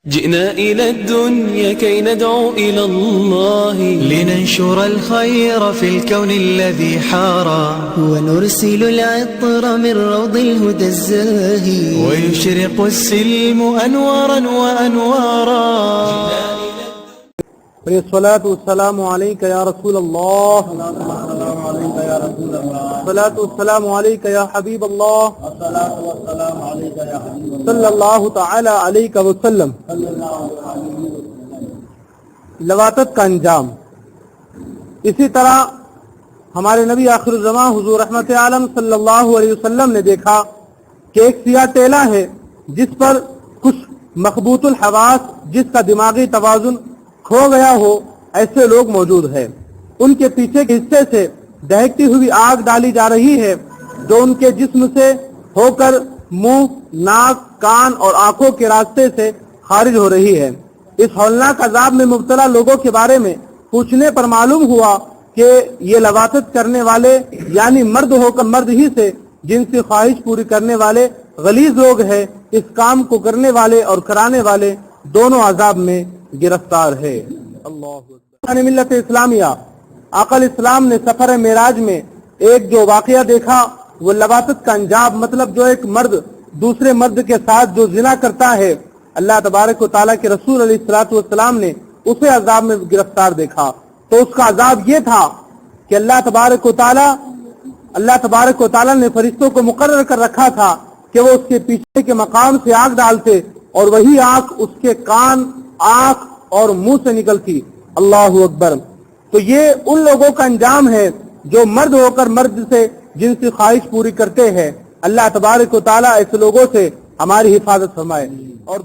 جئنا إلى الدنيا كي ندعو إلى الله لننشر الخير في الكون الذي حارى ونرسل العطر من روض الهدى الزاهي ويشرق السلم أنوارا وأنوارا. الصلاة والسلام عليك يا رسول الله، الصلاة والسلام عليك يا حبيب الله، صلی اللہ تعالی علیہ وسلم. لواطت کا انجام. اسی طرح ہمارے نبی آخر الزمان حضور رحمت عالم صلی اللہ علیہ وسلم نے دیکھا کہ ایک سیاہ ٹیلا ہے جس پر کچھ مخبوط الحواس، جس کا دماغی توازن کھو گیا ہو، ایسے لوگ موجود ہیں. ان کے پیچھے کے حصے سے دہکتی ہوئی آگ ڈالی جا رہی ہے جو ان کے جسم سے ہو کر منہ، ناک، کان اور آنکھوں کے راستے سے خارج ہو رہی ہے. اس ہولناک عذاب میں مبتلا لوگوں کے بارے میں پوچھنے پر معلوم ہوا کہ یہ لواطت کرنے والے یعنی مرد ہو کر مرد ہی سے جنسی خواہش پوری کرنے والے غلیظ لوگ ہیں. اس کام کو کرنے والے اور کرانے والے دونوں عذاب میں گرفتار ہے. اللہ ملت اسلامیہ. آقا اسلام نے سفر معراج میں ایک جو واقعہ دیکھا وہ لواطت کا انجام، مطلب جو ایک مرد دوسرے مرد کے ساتھ جو زنا کرتا ہے، اللہ تبارک و تعالیٰ کے رسول علیہ الصلوۃ والسلام نے اسے عذاب میں گرفتار دیکھا. تو اس کا عذاب یہ تھا کہ اللہ تبارک و تعالیٰ نے فرشتوں کو مقرر کر رکھا تھا کہ وہ اس کے پیچھے کے مقام سے آگ ڈالتے اور وہی آگ اس کے کان، آنکھ اور منہ سے نکلتی. اللہ اکبر. تو یہ ان لوگوں کا انجام ہے جو مرد ہو کر مرد سے جنسی خواہش پوری کرتے ہیں. اللہ تبارک و تعالیٰ ایسے لوگوں سے ہماری حفاظت فرمائے. اور